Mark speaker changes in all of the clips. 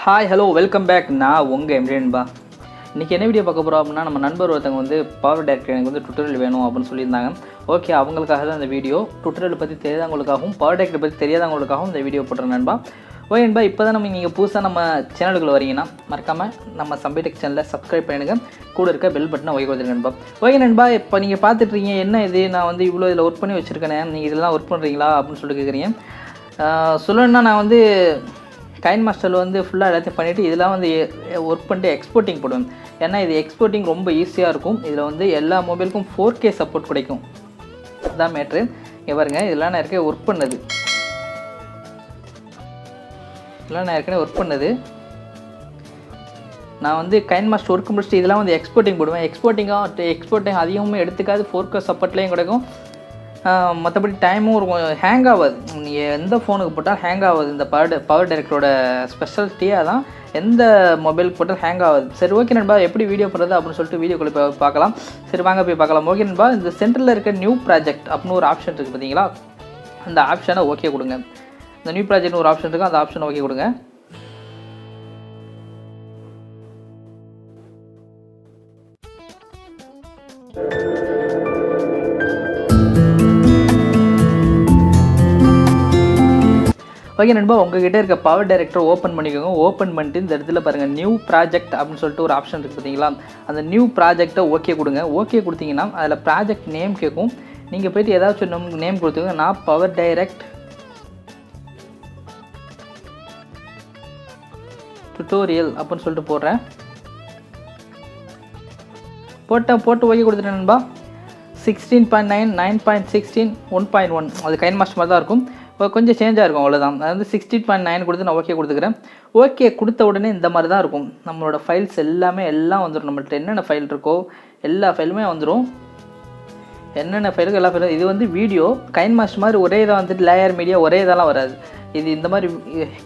Speaker 1: Hi hello welcome back. நான் உங்கள் எம்ரேன்பா. இன்றைக்கி என்ன வீடியோ பார்க்க போகிறோம் அப்படின்னா, நம்ம நண்பர் ஒருத்தவங்க வந்து பவர் டைரக்டர் எனக்கு வந்து டுட்டோரியல் வேணும் அப்படின்னு சொல்லியிருந்தாங்க. ஓகே, அவங்களுக்காக தான் இந்த வீடியோ. டுட்டோரியல் பற்றி தெரியாதவங்களுக்காகவும் பவர் டைரக்டர் பற்றி தெரியாதவங்களுக்காகவும் இந்த வீடியோ போட்டுறேன் நண்பா. ஓகே நண்பா, இப்போ தான் நீங்கள் புதுசாக நம்ம சேனலுக்குள்ளே வரீங்கன்னா மறக்காமல் நம்ம சம்பை டெக் சேனலை சப்ஸ்கிரைப் பண்ணிடுங்க. கூட இருக்க பெல் பட்டனை ஒய் கொடுத்துருங்க நண்பா. ஓகே நண்பா, இப்போ நீங்கள் பார்த்துட்ருக்கீங்க என்ன இது, நான் வந்து இவ்வளோ இதில் ஒர்க் பண்ணி வச்சுருக்கேனே, நீங்கள் இதெல்லாம் ஒர்க் பண்ணுறீங்களா அப்படின்னு சொல்லிட்டு கேட்குறீங்க. சொல்லணுன்னா நான் வந்து கைன்மாஸ்டரில் வந்து ஃபுல்லாக எல்லாத்தையும் பண்ணிவிட்டு இதெல்லாம் வந்து ஒர்க் பண்ணிட்டு எக்ஸ்போர்ட்டிங் போடுவேன். ஏன்னா இது எக்ஸ்போர்ட்டிங் ரொம்ப ஈஸியாக இருக்கும். இதில் வந்து எல்லா மொபைலுக்கும் 4K சப்போர்ட் கிடைக்கும். அதுதான் மேட்ரு. இங்கே பாருங்கள், இதெல்லாம் நான் ஏற்கனவே ஒர்க் பண்ணது. நான் வந்து கைன்மாஸ்டர் ஒர்க் முடிச்சுட்டு இதெல்லாம் வந்து எக்ஸ்போர்ட்டிங் போடுவேன். எக்ஸ்போர்ட்டிங் அதிகமாக எடுத்துக்காது. 4K சப்போர்ட்லேயும் கிடைக்கும். மற்றபடி டைமும் இருக்கும். ஹேங் ஆகாது. நீங்கள் எந்த ஃபோனுக்கு போட்டால் ஹேங் ஆகாது. இந்த பவர் டைரக்டரோட ஸ்பெஷாலிட்டியாக தான் எந்த மொபைலுக்கு போட்டால் ஹேங் ஆகாது. சரி, ஓகே நண்பா, எப்படி வீடியோ பண்ணுறது அப்படின்னு சொல்லிட்டு வீடியோக்குள்ளே போய் பார்க்கலாம். சரி வாங்க போய் பார்க்கலாம். ஓகே நண்பா, இந்த சென்டரில் இருக்க நியூ ப்ராஜெக்ட் அப்படின்னு ஒரு ஆப்ஷன் இருக்குது பார்த்தீங்களா, அந்த ஆப்ஷனை ஓகே கொடுங்க. இந்த நியூ ப்ராஜெக்ட்னு ஒரு ஆப்ஷன் இருக்குது, அந்த ஆப்ஷனை ஓகே கொடுங்க. ஓகே நண்பா, உங்ககிட்ட இருக்க பவர் டைரக்டர் ஓப்பன் பண்ணிக்கோங்க. ஓப்பன் பண்ணிட்டு இந்த இடத்துல பாருங்கள், நியூ ப்ராஜெக்ட் அப்படின்னு சொல்லிட்டு ஒரு ஆப்ஷன் இருக்குது பார்த்தீங்களா, அந்த நியூ ப்ராஜெக்டை ஓகே கொடுங்க. ஓகே கொடுத்தீங்கன்னா அதில் ப்ராஜெக்ட் நேம் கேட்கும். நீங்கள் போய்ட்டு ஏதாச்சும் நேம் கொடுத்துங்க. நான் பவர் டைரக்ட் டுட்டோரியல் அப்படின்னு சொல்லிட்டு போடுறேன். போட்டு ஓகே கொடுத்துட்டேன் நண்பா. 16.9, 9.16, 1.1 அது கைன்மாஸ்டர் மாதிரி தான் இருக்கும். கொஞ்சம் சேஞ்சாக இருக்கும், அவ்வளோதான். அது வந்து 16.9 கொடுத்து நான் ஓகே கொடுத்துக்கிறேன். ஓகே கொடுத்த உடனே இந்த மாதிரி தான் இருக்கும். நம்மளோட ஃபைல்ஸ் எல்லாம் வந்துடும். நம்மள்ட்ட என்னென்ன ஃபைல் இருக்கோ எல்லா ஃபைலுமே வந்துடும். என்னென்ன ஃபைலுக்கு எல்லா ஃபைலும். இது வந்து வீடியோ கைன்மாஸ்டர் மாதிரி ஒரே இதாக வந்துட்டு லேயர் மீடியா ஒரே இதெல்லாம் வராது. இது இந்த மாதிரி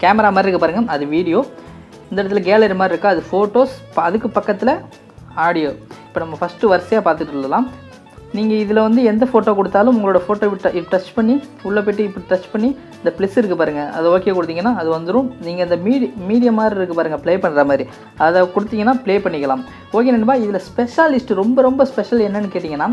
Speaker 1: கேமரா மாதிரி இருக்குது பாருங்கள், அது வீடியோ. இந்த இடத்துல கேலரி மாதிரி இருக்குது, அது ஃபோட்டோஸ். அதுக்கு பக்கத்தில் ஆடியோ. இப்போ நம்ம ஃபஸ்ட்டு வரிசையாக பார்த்துட்டு இருக்கலாம். நீங்கள் இதில் வந்து எந்த ஃபோட்டோ கொடுத்தாலும் உங்களோட ஃபோட்டோ இப்படி டச் பண்ணி உள்ளே போய்ட்டு இப்படி டச் பண்ணி இந்த ப்ளஸ் இருக்குது பாருங்கள், அதை ஓகே கொடுத்தீங்கன்னா அது வந்துடும். நீங்கள் இந்த மீடியம் மாதிரி இருக்குது பாருங்கள், ப்ளே பண்ணுற மாதிரி, அதை கொடுத்தீங்கன்னா ப்ளே பண்ணிக்கலாம். ஓகே நண்பா, இதில் ஸ்பெஷாலிஸ்ட் ரொம்ப ஸ்பெஷல் என்னென்னு கேட்டிங்கன்னா,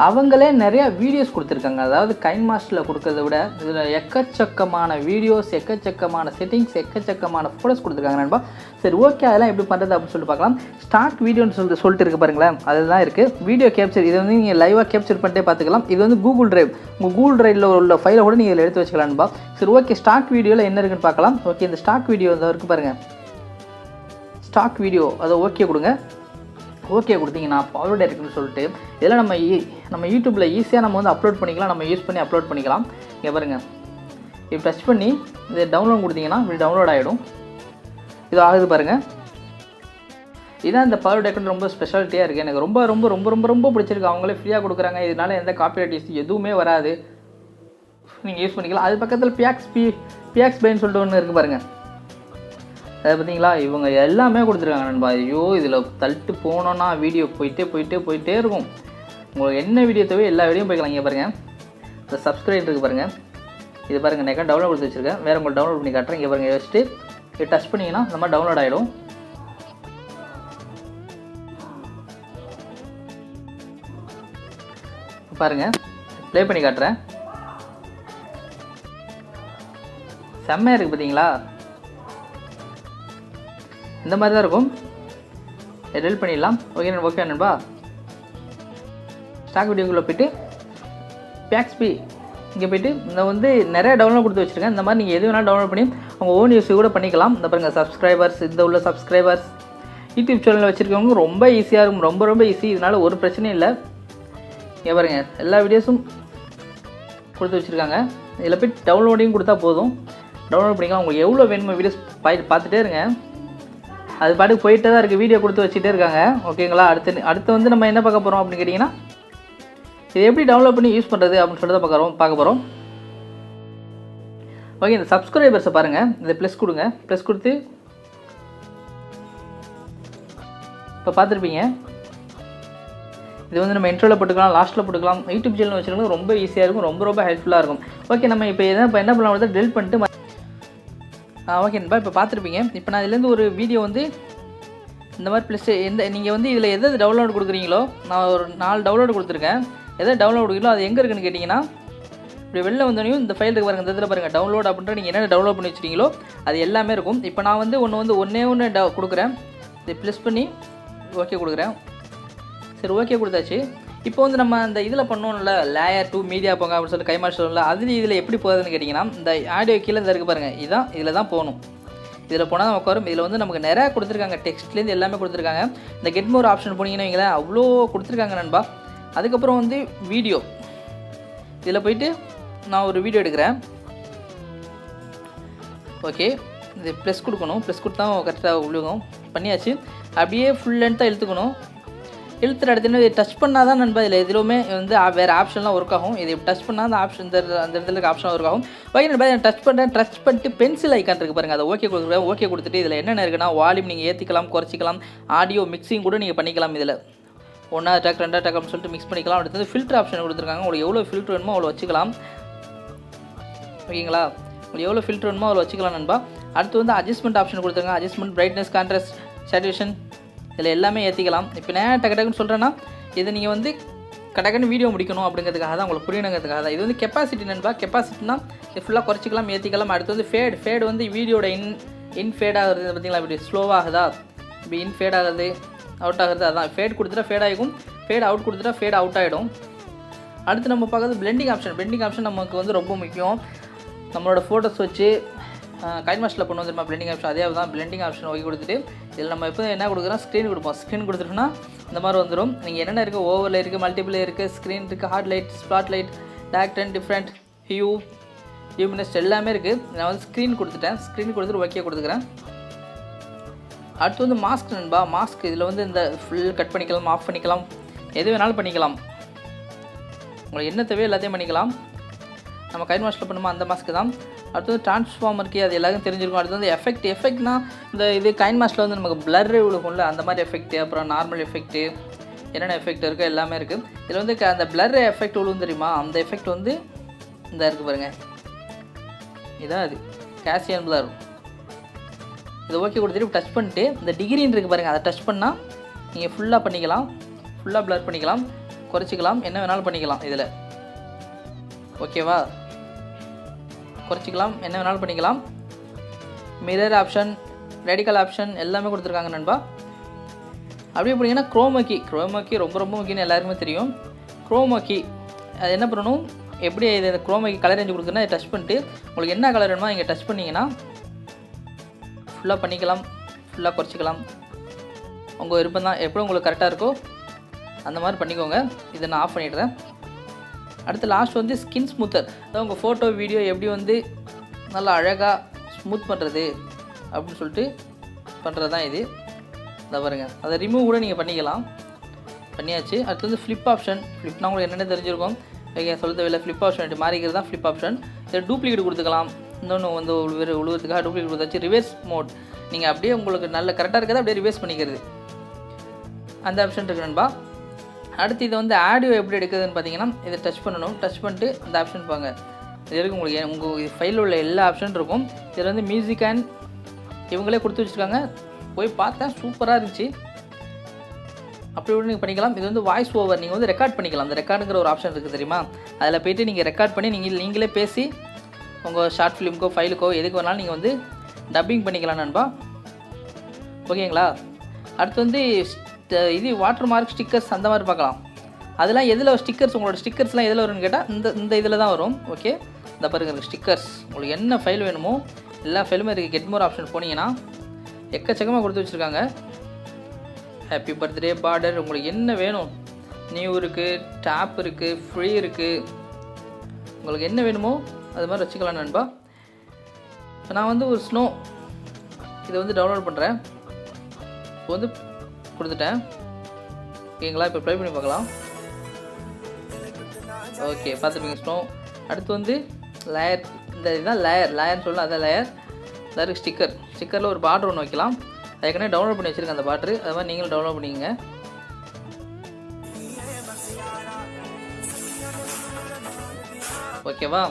Speaker 1: அவங்களே நிறையா வீடியோஸ் கொடுத்துருக்காங்க. அதாவது கைன்மாஸ்டரில் கொடுக்கறத விட இதில் எக்கச்சக்கமான வீடியோஸ், எக்கச்சக்கமான செட்டிங்ஸ், எக்கச்சக்கமான ஃபோட்டோஸ் கொடுத்துருக்காங்க நண்பா. சரி ஓகே, அதெல்லாம் எப்படி பண்ணுறது அப்படின்னு சொல்லிட்டு பார்க்கலாம். ஸ்டார்ட் வீடியோன்னு சொல்லிட்டு இருக்குது பாருங்களேன், அதுதான் இருக்குது. வீடியோ கேப்சர், இதை வந்து நீங்கள் லைவாக கேப்சர் பண்ணிட்டே பார்த்துக்கலாம். இது வந்து கூகுள் டிரைவ், உங்கள் கூகுள் டிரைவில் உள்ள ஃபைலை கூட நீங்கள் இதில் எடுத்து வச்சுக்கலாம்பா. சரி ஓகே, ஸ்டாக் வீடியோவில் என்ன இருக்குன்னு பார்க்கலாம். ஓகே, இந்த ஸ்டாக் வீடியோ தான் இருக்குது பாருங்கள், ஸ்டாக் வீடியோ, அதை ஓகே கொடுங்க. ஓகே கொடுத்தீங்கன்னா பவர் டைரக்டர்னு சொல்லிட்டு இதெல்லாம் நம்ம யூடியூப்பில் ஈஸியாக நம்ம வந்து அப்லோட் பண்ணிக்கலாம். நம்ம யூஸ் பண்ணி அப்லோட் பண்ணிக்கலாம். இங்கே பாருங்கள், இப்போ டச் பண்ணி இதை டவுன்லோட் கொடுத்தீங்கன்னா இப்படி டவுன்லோட் ஆகிடும். இது ஆகுது பாருங்கள். இதுதான் இந்த பவர் டைரக்டர் ரொம்ப ஸ்பெஷாலிட்டியாக இருக்குது. எனக்கு ரொம்ப ரொம்ப ரொம்ப ரொம்ப ரொம்ப பிடிச்சிருக்கு. அவங்களே ஃப்ரீயாக கொடுக்குறாங்க. இதனால் எந்த காப்பிரைட் இஷ்யூ எதுவுமே வராது. நீங்கள் யூஸ் பண்ணிக்கலாம். அது பக்கத்தில் பியாக்ஸ் பைன்னு சொல்லிட்டு ஒன்று இருக்குது பாருங்கள், அதை பார்த்தீங்களா, இவங்க எல்லாமே கொடுத்துருக்காங்க நண்பா. ஐயோ, இதில் தள்ளிட்டு போனோன்னா வீடியோ போயிட்டே இருக்கும். உங்களுக்கு என்ன வீடியோ தேவை எல்லா வீடியோவும் போய்க்கலாம். இங்கே பாருங்கள், இந்த சப்ஸ்கிரைப் இருக்குது பாருங்கள், இது பாருங்கள், நான் டவுன்லோட் கொடுத்து வச்சுருக்கேன். வேறு உங்களுக்கு டவுன்லோட் பண்ணி காட்டுறேன். இங்கே பாருங்கள், வச்சுட்டு இது டச் பண்ணிங்கன்னா இந்த மாதிரி டவுன்லோட் ஆகிடும். பாருங்கள், ப்ளே பண்ணி காட்டுறேன். செம்மையாக இருக்குது பார்த்தீங்களா, இந்த மாதிரி தான் இருக்கும். டெலிட் பண்ணிடலாம். ஓகே நண்பா, ஸ்டாக் வீடியோக்குள்ளே போய்ட்டு பியாக்ஸ்பி இங்கே போய்ட்டு இந்த வந்து நிறைய டவுன்லோட் கொடுத்து வச்சுருக்கேன். இந்த மாதிரி நீங்கள் எது வேணாலும் டவுன்லோட் பண்ணி உங்கள் ஓன் யூஸ் கூட பண்ணிக்கலாம். இந்த பாருங்கள், சப்ஸ்கிரைபர்ஸ், இந்த உள்ள சப்ஸ்கிரைபர்ஸ் யூடியூப் சேனலில் வச்சுருக்கவங்க ரொம்ப ஈஸியாக இருக்கும். ரொம்ப ஈஸி. இதனால் ஒரு பிரச்சனையும் இல்லை. இங்கே பாருங்கள், எல்லா வீடியோஸும் கொடுத்து வச்சுருக்காங்க. இதில் போய் டவுன்லோடிங் கொடுத்தா போதும், டவுன்லோட் பண்ணிக்கலாம். உங்களுக்கு எவ்வளோ வேணுமோ வீடியோஸ் பார்த்துட்டே இருங்க. அது பாட்டுக்கு போயிட்டே தான் இருக்குது. வீடியோ கொடுத்து வச்சுட்டே இருக்காங்க. ஓகேங்களா, அடுத்து வந்து நம்ம என்ன பார்க்க போகிறோம் அப்படின்னு கேட்டிங்கன்னா, இது எப்படி டவுன்லோட் பண்ணி யூஸ் பண்ணுறது அப்படின்னு சொல்லிட்டு தான் பார்க்க போகிறோம். ஓகே, இந்த சப்ஸ்கிரைபர்ஸை பாருங்கள், இந்த ப்ளஸ் கொடுங்க. ப்ளஸ் கொடுத்து இப்போ பார்த்துருப்பீங்க. இது வந்து நம்ம இன்ட்ரோவில் போட்டுக்கலாம், லாஸ்ட்டில் போட்டுக்கலாம். யூடியூப் சேனல் வச்சுருக்கோம், ரொம்ப ஈஸியாக இருக்கும், ரொம்ப ஹெல்ப்ஃபுல்லாக இருக்கும். ஓகே, நம்ம இப்போ என்ன பண்ணலாம், டெலிட் பண்ணிட்டு ஓகே நண்பா, இப்போ பார்த்துருப்பீங்க. இப்போ நான் இதுலேருந்து ஒரு வீடியோ வந்து இந்த மாதிரி ப்ளஸ் நீங்கள் வந்து இதில் எது டவுன்லோட் கொடுக்குறீங்களோ, நான் ஒரு 4 டவுன்லோடு கொடுத்துருக்கேன். எதாவது டவுன்லோட் கொடுக்குறீங்களோ அது எங்கே இருக்குன்னு கேட்டிங்கன்னா, இப்படி வெளில வந்தோடனையும் இந்த ஃபைல் இருக்கு பாருங்கள், இந்த இதில் பாருங்கள் டவுன்லோட் அப்படின்ற நீங்கள் என்ன டவுன்லோட் பண்ணி வச்சுருக்கீங்களோ அது எல்லாமே இருக்கும். இப்போ நான் வந்து ஒன்றே கொடுக்குறேன். இதை ப்ளஸ் பண்ணி ஓகே கொடுக்குறேன். சரி, ஓகே கொடுத்தாச்சு. இப்போ வந்து நம்ம அந்த இதில் பண்ணோம்ல, லேயர் 2 மீடியா போங்க அப்படின்னு சொல்லிட்டு கைமாஸ்டரில் அதில் இதில் எப்படி போகுதுன்னு கேட்டிங்கன்னா, இந்த ஆடியோ கீழே இந்த இருக்குது பாருங்கள், இதில் தான் போகணும். இதில் போனால் தான் உட்காரும். இதில் வந்து நமக்கு நிறையா கொடுத்துருக்காங்க, டெக்ஸ்ட்லேருந்து எல்லாமே கொடுத்துருக்காங்க. இந்த கெட் மோர் ஆப்ஷன் போனீங்கன்னா வைங்களேன், அவ்வளோ கொடுத்துருக்காங்க நண்பா. அதுக்கப்புறம் வந்து வீடியோ, இதில் போயிட்டு நான் ஒரு வீடியோ எடுக்கிறேன். ஓகே, இது ப்ளஸ் கொடுக்கணும். ப்ளஸ் கொடுத்தா கரெக்டாக விழுகும். பண்ணியாச்சு. அப்படியே ஃபுல் லென்த்தாக இழுத்துக்கணும். இழுத்துட்டு அடுத்து டச் பண்ணால் தான் நண்பா இதில் எதுவுமே வந்து வேறு ஆப்ஷன்லாம் ஒர்க் ஆகும். இது டச் பண்ணால் அந்த ஆப்ஷன் அந்த இடத்துல இருக்க ஆப்ஷன் ஒர்க் ஆகும். ஓகே நண்பா, நான் டச் பண்ணிட்டு பென்சில் ஐக்கான் இருக்குது பாருங்கள், அதை ஓகே கொடுக்குறேன். ஓகே கொடுத்துட்டு இதில் என்னென்ன இருக்குன்னா, வால்யூம் நீங்கள் ஏற்றிக்கலாம், குறைச்சிக்கலாம், ஆடியோ மிக்சிங் கூட நீங்கள் பண்ணிக்கலாம். இதில் 1 ட்ராக் 2 ட்ராக் அப்படின்னு சொல்லிட்டு மிக்ஸ் பண்ணிக்கலாம். அடுத்தது ஃபில்டர் ஆப்ஷன் கொடுத்துருக்காங்க. உங்களுக்கு எவ்வளோ ஃபில்டர் வேணுமோ அவ்வளோ வச்சுக்கலாம். ஓகேங்களா, உங்களுக்கு எவ்வளோ ஃபில்டர் வேணுமோ அவ்வளோ வச்சுக்கலாம் நண்பா. அடுத்து வந்து அட்ஜஸ்ட்மெண்ட் ஆப்ஷன் கொடுத்துருக்காங்க. அட்ஜஸ்ட்மெண்ட், பிரைட்னஸ், கான்ட்ராஸ்ட், சேச்சுரேஷன், இதில் எல்லாமே ஏற்றிக்கலாம். இப்போ நான் டக்குன்னு சொல்கிறேன்னா, இதை நீங்கள் வந்து கடக்குன்னு வீடியோ முடிக்கணும் அப்படிங்கிறதுக்காக தான், உங்களுக்கு புரியணுங்கிறதுக்காக தான். இது வந்து கெப்பாசிட்டி நண்பா. கெப்பாசிட்டினா இது ஃபுல்லாக குறைச்சிக்கலாம், ஏற்றிக்கலாம். அடுத்து வந்து ஃபேட் வந்து வீடியோட இன் ஃபேட் ஆகுறது பார்த்தீங்களா, இப்படி ஸ்லோவாகுதா, இப்படி இன் ஃபேட் ஆகுது, அவுட் ஆகுறது. அதான் ஃபேட் கொடுத்துட்டா ஃபேட் ஆகிக்கும், ஃபேட் அவுட் கொடுத்துட்டா ஃபேட் அவுட் ஆகிடும். அடுத்து நம்ம பார்க்குறது பிளெண்டிங் ஆப்ஷன். பிளெண்டிங் ஆப்ஷன் நமக்கு வந்து ரொம்ப முக்கியம். நம்மளோட ஃபோட்டோஸ் வச்சு கைன்மாஸ்டரில் பண்ண வந்துருமா பிளெண்டிங் ஆப்ஷன், அதே தான் பிளெண்டிங் ஆப்ஷன் ஓகே கொடுத்துட்டு இதில் நம்ம எப்போ என்ன கொடுக்குறோம், ஸ்க்ரீன் கொடுப்போம். ஸ்க்ரீன் கொடுத்துட்டோன்னா இந்த மாதிரி வந்துடும். நீங்கள் என்னென்ன இருக்குது, ஓவரில் இருக்குது, மல்டிபிள் இருக்குது, ஸ்க்ரீன் இருக்குது, hard light, spot light, dark and different, hue, luminous எல்லாமே இருக்குது. நான் வந்து ஸ்க்ரீன் கொடுத்துட்டேன். ஸ்க்ரீன் கொடுத்துட்டு ஓகே கொடுத்துக்கிறேன். அடுத்து வந்து மாஸ்க் நண்பா. மாஸ்க் இதில் வந்து இந்த ஃபுல் கட் பண்ணிக்கலாம், ஆஃப் பண்ணிக்கலாம், எது வேணாலும் பண்ணிக்கலாம். உங்களுக்கு என்ன தேவையோ எல்லாத்தையும் பண்ணிக்கலாம். நம்ம கைன்மாஸ்டரில் பண்ணுமா அந்த மாஸ்க்கு தான். அடுத்து வந்து ட்ரான்ஸ்ஃபார்மர் இருக்குது, அது எல்லாருக்கும் தெரிஞ்சிருக்கும். அடுத்து வந்து எஃபெக்ட்னா இந்த இது கைன்மாஸ்டரில் வந்து நமக்கு பிளர் விழுகும்ல, அந்த மாதிரி எஃபெக்ட், அப்புறம் நார்மல் எஃபெக்ட்டு, என்னென்ன எஃபெக்ட் இருக்கோ எல்லாமே இருக்குது. இதில் வந்து அந்த பிளர் எஃபெக்ட் விழுவும் தெரியுமா, அந்த எஃபெக்ட் வந்து இந்த இருக்குது பாருங்கள், இதான் அது கேசியன் பிளர். இதை ஓகே கொடுத்துட்டு டச் பண்ணிட்டு இந்த டிகிரின்னு இருக்குது பாருங்கள், அதை டச் பண்ணால் நீங்கள் ஃபுல்லாக பண்ணிக்கலாம், ஃபுல்லாக பிளர் பண்ணிக்கலாம், குறைச்சிக்கலாம், என்ன வேணாலும் பண்ணிக்கலாம். இதில் ஓகேவா, குறைச்சிக்கலாம், என்ன வேணாலும் பண்ணிக்கலாம். மிரர் ஆப்ஷன், ரெடிக்கல் ஆப்ஷன் எல்லாமே கொடுத்துருக்காங்க நண்பா. அப்படியே போனீங்கன்னா குரோமக்கி ரொம்ப முக்கியம்னு எல்லாருக்குமே தெரியும். குரோமக்கி அது என்ன பண்ணணும், எப்படி இது குரோமக்கி கலர் ரேஞ்சு கொடுக்குன்னா டச் பண்ணிட்டு உங்களுக்கு என்ன கலர் வேணுமோ இங்கே டச் பண்ணிங்கன்னா ஃபுல்லாக பண்ணிக்கலாம், ஃபுல்லாக குறைச்சிக்கலாம். உங்கள் விருப்பம் தான், எப்படி உங்களுக்கு கரெக்டாக இருக்கோ அந்த மாதிரி பண்ணிக்கோங்க. இதை நான் ஆஃப் பண்ணிடுறேன். அடுத்து லாஸ்ட் வந்து ஸ்கின் ஸ்மூத்தர். அதாவது உங்கள் ஃபோட்டோ வீடியோ எப்படி வந்து நல்லா அழகாக ஸ்மூத் பண்ணுறது அப்படின்னு சொல்லிட்டு பண்ணுறது தான் இது. இதை பாருங்கள், அதை ரிமூவ் கூட நீங்கள் பண்ணிக்கலாம். பண்ணியாச்சு. அடுத்து வந்து ஃப்ளிப் ஆப்ஷன். ஃப்ளிப்னா உங்களுக்கு என்னென்ன தெரிஞ்சிருக்கும், ஓகே சொல்ல தேவையில்லை. ஃப்ளிப் ஆப்ஷன் மாறிக்கிறது தான் ஃப்ளிப் ஆப்ஷன். இதில் டூப்ளிகேட் கொடுத்துக்கலாம். இன்னொன்று வந்து உழுவுறதுக்காக டூப்ளிகேட் கொடுத்தாச்சு. ரிவர்ஸ் மோட், நீங்கள் அப்படியே உங்களுக்கு நல்ல கரெக்டாக இருக்கிறத அப்படியே ரிவர்ஸ் பண்ணிக்கிறது, அந்த ஆப்ஷன் இருக்குது நண்பா. அடுத்து இதை வந்து ஆடியோ எப்படி எடுக்குதுன்னு பார்த்தீங்கன்னா, இதை டச் பண்ணணும். டச் பண்ணிட்டு இந்த ஆப்ஷன் பாங்க, இது இருக்குது உங்களுக்கு உங்கள் ஃபைலில் உள்ள எல்லா ஆப்ஷன் இருக்கும். இதில் வந்து மியூசிக் அண்ட் இவங்களே கொடுத்து வச்சுருக்காங்க. போய் பார்த்தேன், சூப்பராக இருந்துச்சு. அப்படி கூட நீங்கள் பண்ணிக்கலாம். இது வந்து வாய்ஸ் ஓவர், நீங்கள் வந்து ரெக்கார்ட் பண்ணிக்கலாம். அந்த ரெக்கார்டுங்கிற ஒரு ஆப்ஷன் இருக்குது தெரியுமா, அதில் போய்ட்டு நீங்கள் ரெக்கார்ட் பண்ணி நீங்களே பேசி உங்கள் ஷார்ட் ஃபிலிமுக்கோ ஃபைலுக்கோ எதுக்கு வேணாலும் நீங்கள் வந்து டப்பிங் பண்ணிக்கலாம் நண்பா. ஓகேங்களா. அடுத்து வந்து இது வாட்டர் மார்க், ஸ்டிக்கர்ஸ் அந்த மாதிரி பார்க்கலாம். அதெல்லாம் எதில் ஸ்டிக்கர்ஸ், உங்களோட ஸ்டிக்கர்ஸ்லாம் எதில் வரும்னு கேட்டால் இந்த இதில் தான் வரும். ஓகே, இந்த பாருங்க ஸ்டிக்கர்ஸ், உங்களுக்கு என்ன ஃபைல் வேணுமோ எல்லா ஃபைலுமே இருக்குது. கெட் மோர் ஆப்ஷன் போனீங்கன்னா எக்கச்சக்கமாக கொடுத்து வச்சுருக்காங்க. ஹாப்பி பர்த்டே, பார்டர், உங்களுக்கு என்ன வேணும், நியூ இருக்குது, டேப் இருக்குது, ஃப்ரீ இருக்குது, உங்களுக்கு என்ன வேணுமோ அது மாதிரி வச்சுக்கலாம் நண்பா. இப்போ நான் வந்து ஒரு ஸ்னோ இதை வந்து டவுன்லோட் பண்ணுறேன். இப்போ வந்து கொடுத்துட்டேன். ஓகேங்களா, இப்போ ப்ளே பண்ணி பார்க்கலாம். ஓகே, பார்த்துப்பீங்க ஸ்னோ. அடுத்து வந்து லேயர், இந்த இதுதான் லேயர்னு சொல்லலாம், அதான் லேயர் ஸ்டிக்கரில் ஒரு பார்டர் ஒன்று வைக்கலாம். அதுக்கனே டவுன்லோட் பண்ணி வச்சுருக்கேன் அந்த பார்டரு, அது மாதிரி நீங்களும் டவுன்லோட் பண்ணிக்கங்க. ஓகேவா,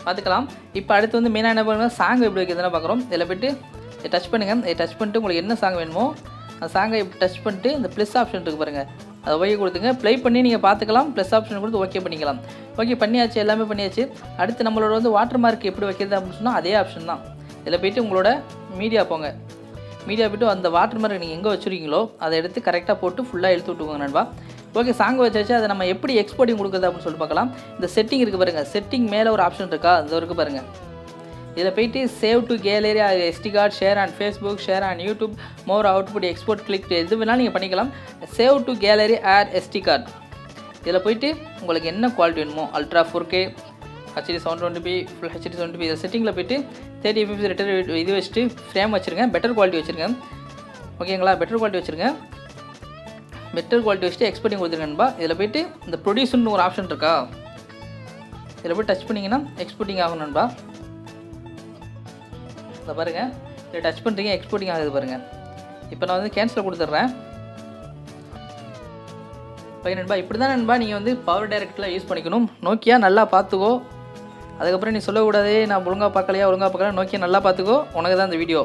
Speaker 1: பார்த்துக்கலாம். இப்போ அடுத்து வந்து மெயினாக என்ன பண்ணுங்கள், சாங் எப்படி வைக்கிறதுனா பார்க்குறோம். இதில் போய்ட்டு இதை டச் பண்ணுங்கள். இதை டச் பண்ணிட்டு உங்களுக்கு என்ன சாங் வேணுமோ அந்த சாங்கை டச் பண்ணிட்டு இந்த ப்ளஸ் ஆப்ஷன் இருக்குது பாருங்கள், அதை ஓகே கொடுத்துங்க. ப்ளே பண்ணி நீங்கள் பார்த்துக்கலாம். ப்ளஸ் ஆப்ஷன் கொடுத்து ஓகே பண்ணிக்கலாம். ஓகே பண்ணியாச்சு, எல்லாமே பண்ணியாச்சு. அடுத்து நம்மளோட வந்து வாட்டர் மார்க் எப்படி வைக்கிறது அப்படின்னு சொன்னால் அதே ஆப்ஷன் தான். இதில் போய்ட்டு உங்களோட மீடியா போங்க. மீடியா போய்ட்டு அந்த வாட்டர் மார்க் நீங்கள் எங்கே வச்சுருக்கீங்களோ அதை எடுத்து கரெக்டாக போட்டு ஃபுல்லாக இழுத்து விட்டுக்கோங்க நண்பா. ஓகே சாங் வச்சாச்சு. அதை நம்ம எப்படி எக்ஸ்போர்ட்டிங் கொடுக்குறது அப்படின்னு சொல்லிட்டு பார்க்கலாம். இந்த செட்டிங் இருக்குது பாருங்கள், செட்டிங் மேலே ஒரு ஆப்ஷன் இருக்கா, அது இருக்குது பாருங்கள். இதில் போய்ட்டு save to gallery, SD card, share on Facebook, share on YouTube, more output, export, click, எது வேணாலும் நீங்கள் பண்ணிக்கலாம். Save to gallery add SD card. இதில் போய்ட்டு உங்களுக்கு என்ன குவாலிட்டி வேணுமோ ultra 4K, HD 720p, full HD 720p, இதில் செட்டிங்கில் போய்ட்டு 30 fps ரிட்டர் இது வச்சுட்டு ஃப்ரேம் வச்சுருங்க. பெட்டர் குவாலிட்டி வச்சுருங்க. ஓகேங்களா, பெட்டர் குவாலிட்டி வச்சுருங்க. பெட்டர் குவாலிட்டி வச்சுட்டு எக்ஸ்போர்ட்டிங் கொடுத்துருங்கன்பா. இதில் போய்ட்டு இந்த ப்ரொடியூஸ்னு ஒரு ஆப்ஷன் இருக்கா, இதில் போய் டச் பண்ணிங்கன்னா எக்ஸ்போர்ட்டிங் ஆகணும்பா. இதை பாருங்கள், இதை டச் பண்ணுறீங்க, எக்ஸ்போர்ட்டிங் ஆகுது பாருங்கள். இப்போ நான் வந்து கேன்சல் கொடுத்துட்றேன். ஓகே நண்பா, இப்படி தான் நண்பா நீங்கள் வந்து பவர் டைரக்டரில் யூஸ் பண்ணிக்கணும். நோக்கியா நல்லா பார்த்துக்கோ. அதுக்கப்புறம் நீ சொல்லக்கூடாது நான் ஒழுங்காக பார்க்கல, நோக்கியா நல்லா பார்த்துக்கோ, உனக்கு தான் இந்த வீடியோ.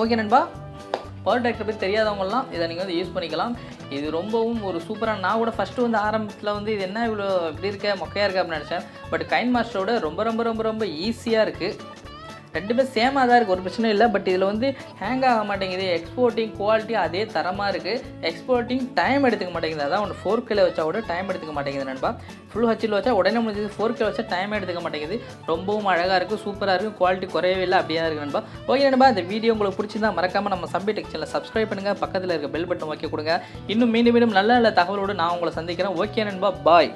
Speaker 1: ஓகே நண்பா, பவர் டைரக்டர் பற்றி தெரியாதவங்கலாம் இதை நீங்கள் வந்து யூஸ் பண்ணிக்கலாம். இது ரொம்பவும் ஒரு சூப்பராக, நான் கூட ஃபஸ்ட்டு வந்து ஆரம்பத்தில் வந்து இது என்ன இவ்வளோ இப்படி இருக்க மொக்கையாக இருக்கா அப்படின்னு நினச்சேன். பட் கைன்மாஸ்டரோட ரொம்ப ரொம்ப ரொம்ப ரொம்ப ஈஸியாக இருக்குது. ரெண்டுமே சேமாக தான் இருக்குது, ஒரு பிரச்சனை இல்லை. பட் இதில் வந்து ஹேங் ஆக மாட்டேங்குது. எக்ஸ்போர்ட்டிங் குவாலிட்டி அதே தரமாக இருக்குது. எக்ஸ்போர்ட்டிங் டைம் எடுத்துக்க மாட்டேங்குது. அதான் ஒன்று 4Kல வச்சா கூட டைம் எடுத்துக்க மாட்டேங்குது நண்பா. ஃபுல் ஹெச்டியில் வச்சா உடனே முடிஞ்சது. 4K வச்சா டைமே எடுத்துக்க மாட்டேங்குது. ரொம்பவும் அழகாக இருக்குது, சூப்பராக இருக்குது, குவாலிட்டி குறையவே இல்லை, அப்படியே தான் இருக்குது நண்பா. ஓகே நண்பா, இந்த வீடியோ உங்களுக்கு பிடிச்சிருந்தா மறக்காமல் நம்ம சம்பை டெக் சேனலை சப்ஸ்கிரைப் பண்ணுங்கள். பக்கத்தில் இருக்க பெல் பட்டன் ஓகே கொடுங்க. இன்னும் மீண்டும் நல்ல நல்ல தகவலோடு நான் உங்களை சந்திக்கிறேன். ஓகே நண்பா, பாய்.